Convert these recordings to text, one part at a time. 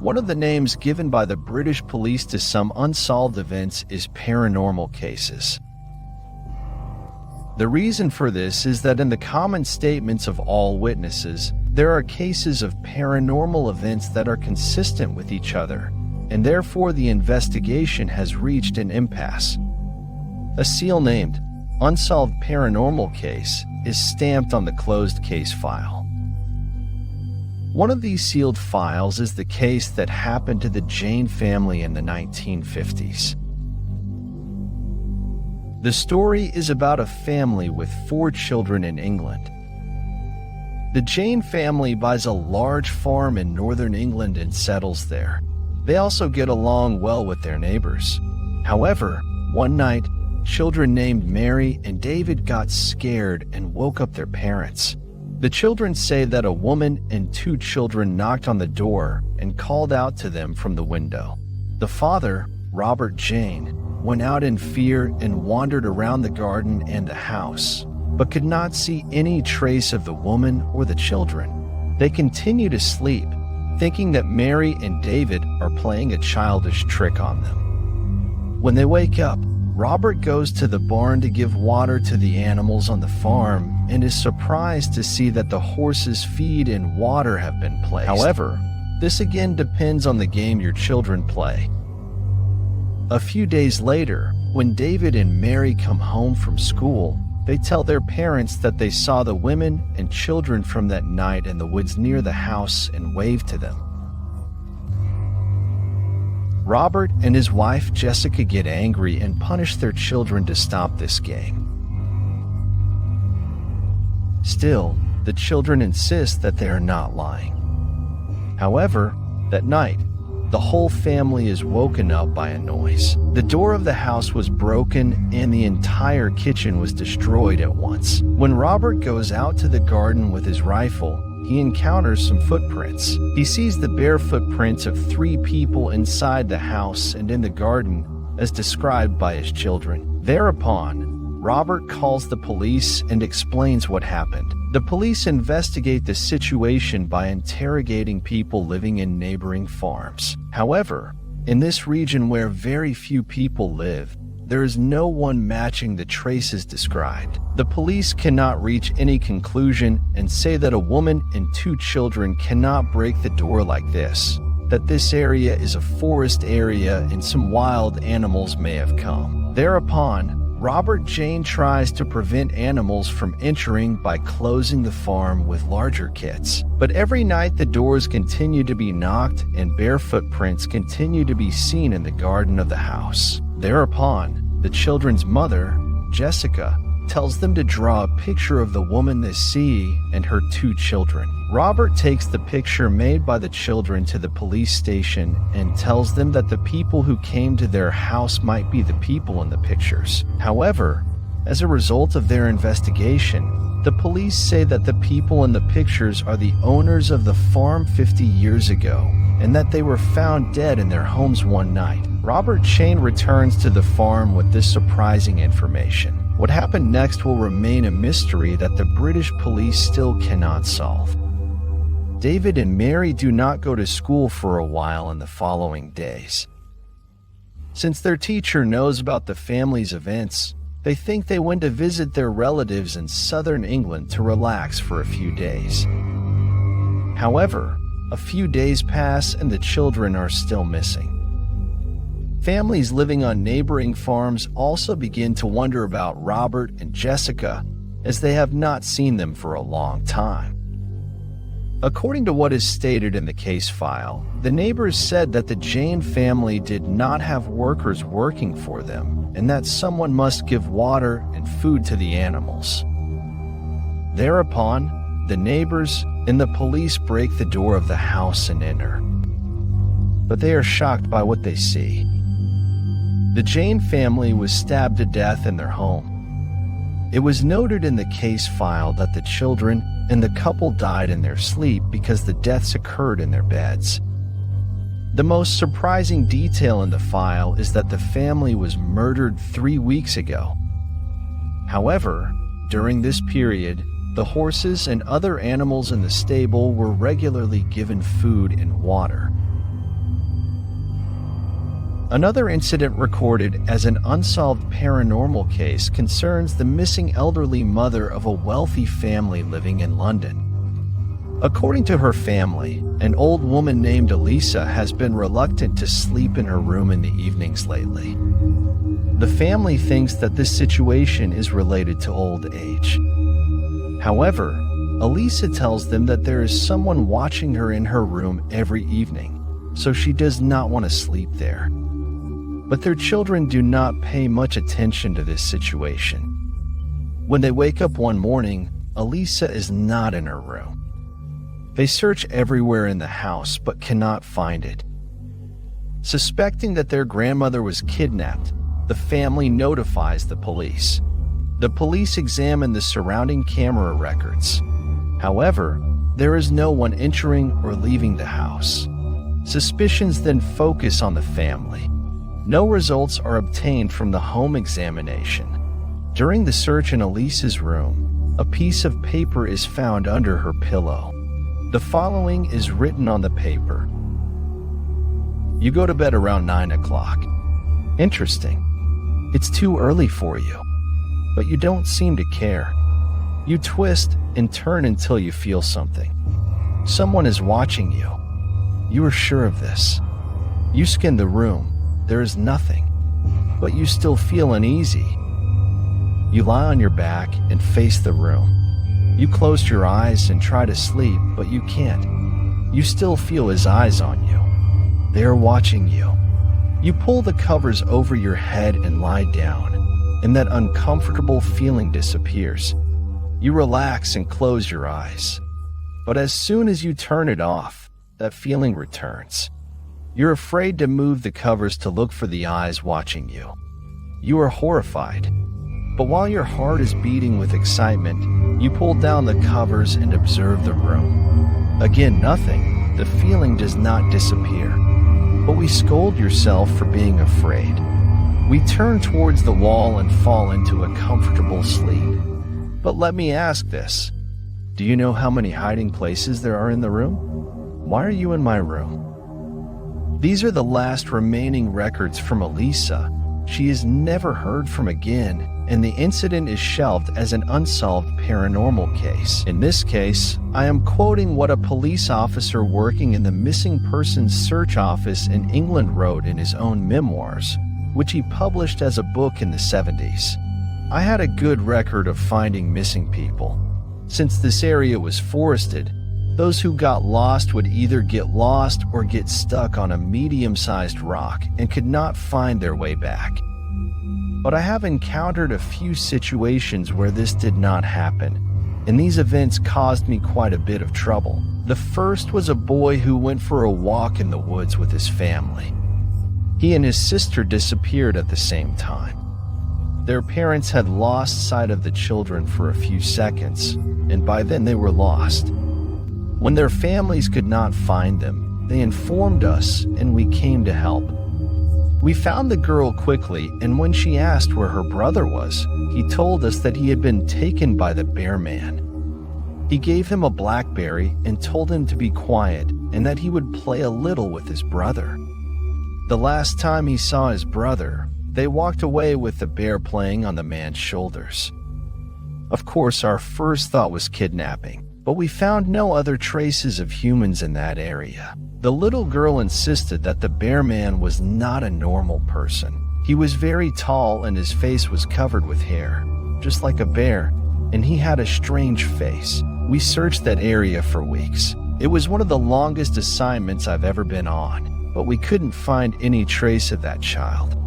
One of the names given by the British police to some unsolved events is paranormal cases. The reason for this is that in the common statements of all witnesses, there are cases of paranormal events that are consistent with each other, and therefore the investigation has reached an impasse. A seal named Unsolved Paranormal Case is stamped on the closed case file. One of these sealed files is the case that happened to the Jane family in the 1950s. The story is about a family with 4 children in England. The Jane family buys a large farm in northern England and settles there. They also get along well with their neighbors. However, one night, children named Mary and David got scared and woke up their parents. The children say that a woman and 2 children knocked on the door and called out to them from the window. The father, Robert Jane, went out in fear and wandered around the garden and the house, but could not see any trace of the woman or the children. They continue to sleep, thinking that Mary and David are playing a childish trick on them. When they wake up, Robert goes to the barn to give water to the animals on the farm and is surprised to see that the horses' feed and water have been placed. However, this again depends on the game your children play. A few days later, when David and Mary come home from school, they tell their parents that they saw the women and children from that night in the woods near the house and waved to them. Robert and his wife Jessica get angry and punish their children to stop this game. Still, the children insist that they are not lying. However, that night, the whole family is woken up by a noise. The door of the house was broken and the entire kitchen was destroyed at once. When Robert goes out to the garden with his rifle, he encounters some footprints. He sees the bare footprints of 3 people inside the house and in the garden, as described by his children. Thereupon, Robert calls the police and explains what happened. The police investigate the situation by interrogating people living in neighboring farms. However, in this region where very few people live, there is no one matching the traces described. The police cannot reach any conclusion and say that a woman and 2 children cannot break the door like this, that this area is a forest area and some wild animals may have come. Thereupon, Robert Jane tries to prevent animals from entering by closing the farm with larger kits. But every night the doors continue to be knocked and bare footprints continue to be seen in the garden of the house. Thereupon, the children's mother, Jessica, tells them to draw a picture of the woman they see and her 2 children. Robert takes the picture made by the children to the police station and tells them that the people who came to their house might be the people in the pictures. However, as a result of their investigation, the police say that the people in the pictures are the owners of the farm 50 years ago and that they were found dead in their homes one night. Robert Jane returns to the farm with this surprising information. What happened next will remain a mystery that the British police still cannot solve. David and Mary do not go to school for a while in the following days. Since their teacher knows about the family's events, they think they went to visit their relatives in southern England to relax for a few days. However, a few days pass and the children are still missing. Families living on neighboring farms also begin to wonder about Robert and Jessica, as they have not seen them for a long time. According to what is stated in the case file, the neighbors said that the Jane family did not have workers working for them, and that someone must give water and food to the animals. Thereupon, the neighbors and the police break the door of the house and enter. But they are shocked by what they see. The Jane family was stabbed to death in their home. It was noted in the case file that the children and the couple died in their sleep because the deaths occurred in their beds. The most surprising detail in the file is that the family was murdered 3 weeks ago. However, during this period, the horses and other animals in the stable were regularly given food and water. Another incident recorded as an unsolved paranormal case concerns the missing elderly mother of a wealthy family living in London. According to her family, an old woman named Elisa has been reluctant to sleep in her room in the evenings lately. The family thinks that this situation is related to old age. However, Elisa tells them that there is someone watching her in her room every evening, so she does not want to sleep there. But their children do not pay much attention to this situation. When they wake up one morning, Elisa is not in her room. They search everywhere in the house but cannot find it. Suspecting that their grandmother was kidnapped, the family notifies the police. The police examine the surrounding camera records. However, there is no one entering or leaving the house. Suspicions then focus on the family. No results are obtained from the home examination. During the search in Elisa's room, a piece of paper is found under her pillow. The following is written on the paper. You go to bed around 9 o'clock. Interesting. It's too early for you, but you don't seem to care. You twist and turn until you feel something. Someone is watching you. You are sure of this. You scan the room. There is nothing, but you still feel uneasy. You lie on your back and face the room. You close your eyes and try to sleep, but you can't. You still feel his eyes on you. They are watching you. You pull the covers over your head and lie down, and that uncomfortable feeling disappears. You relax and close your eyes. But as soon as you turn it off, that feeling returns. You're afraid to move the covers to look for the eyes watching you. You are horrified. But while your heart is beating with excitement, you pull down the covers and observe the room. Again, nothing. The feeling does not disappear. But we scold yourself for being afraid. We turn towards the wall and fall into a comfortable sleep. But let me ask this. Do you know how many hiding places there are in the room? Why are you in my room? These are the last remaining records from Elisa. She is never heard from again, and the incident is shelved as an unsolved paranormal case. In this case, I am quoting what a police officer working in the Missing Persons Search Office in England wrote in his own memoirs, which he published as a book in the 70s. I had a good record of finding missing people. Since this area was forested, those who got lost would either get lost or get stuck on a medium-sized rock and could not find their way back. But I have encountered a few situations where this did not happen, and these events caused me quite a bit of trouble. The first was a boy who went for a walk in the woods with his family. He and his sister disappeared at the same time. Their parents had lost sight of the children for a few seconds, and by then they were lost. When their families could not find them, they informed us and we came to help. We found the girl quickly, and when she asked where her brother was, he told us that he had been taken by the bear man. He gave him a blackberry and told him to be quiet and that he would play a little with his brother. The last time he saw his brother, they walked away with the bear playing on the man's shoulders. Of course, our first thought was kidnapping, but we found no other traces of humans in that area. The little girl insisted that the bear man was not a normal person. He was very tall and his face was covered with hair, just like a bear, and he had a strange face. We searched that area for weeks. It was one of the longest assignments I've ever been on, but we couldn't find any trace of that child.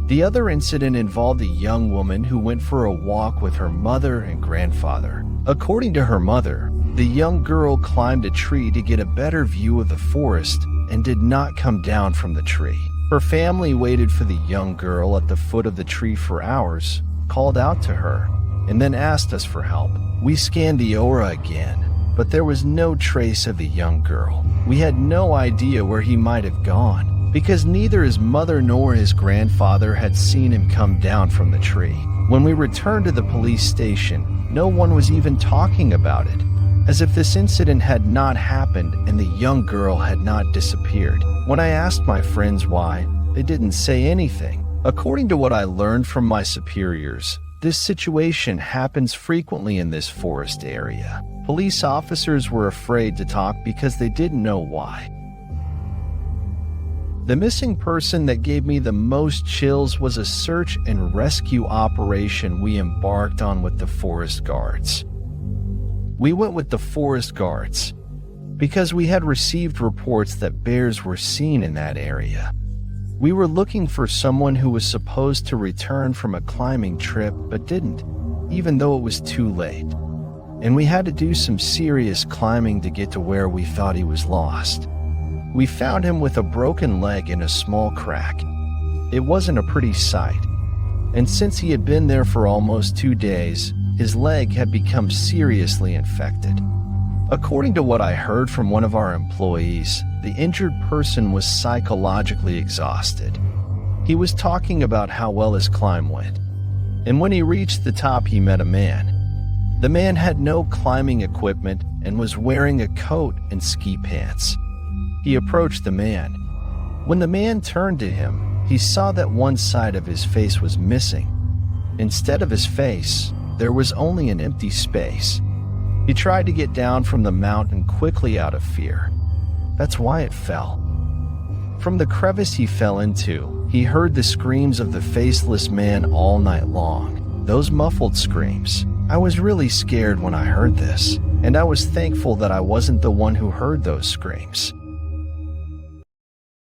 The other incident involved a young woman who went for a walk with her mother and grandfather. According to her mother, the young girl climbed a tree to get a better view of the forest and did not come down from the tree. Her family waited for the young girl at the foot of the tree for hours, called out to her, and then asked us for help. We scanned the aura again, but there was no trace of the young girl. We had no idea where he might have gone, because neither his mother nor his grandfather had seen him come down from the tree. When we returned to the police station, no one was even talking about it. as if this incident had not happened and the young girl had not disappeared. When I asked my friends why, they didn't say anything. According to what I learned from my superiors, this situation happens frequently in this forest area. Police officers were afraid to talk because they didn't know why. The missing person that gave me the most chills was a search and rescue operation we embarked on with the forest guards. We went with the forest guards because we had received reports that bears were seen in that area. We were looking for someone who was supposed to return from a climbing trip but didn't, even though it was too late. And we had to do some serious climbing to get to where we thought he was lost. We found him with a broken leg and a small crack. It wasn't a pretty sight, and since he had been there for almost 2 days, his leg had become seriously infected. According to what I heard from one of our employees, the injured person was psychologically exhausted. He was talking about how well his climb went, and when he reached the top he met a man. The man had no climbing equipment and was wearing a coat and ski pants. He approached the man. When the man turned to him, he saw that one side of his face was missing. Instead of his face, there was only an empty space. He tried to get down from the mountain quickly out of fear. That's why it fell. From the crevice he fell into, he heard the screams of the faceless man all night long. Those muffled screams. I was really scared when I heard this, and I was thankful that I wasn't the one who heard those screams.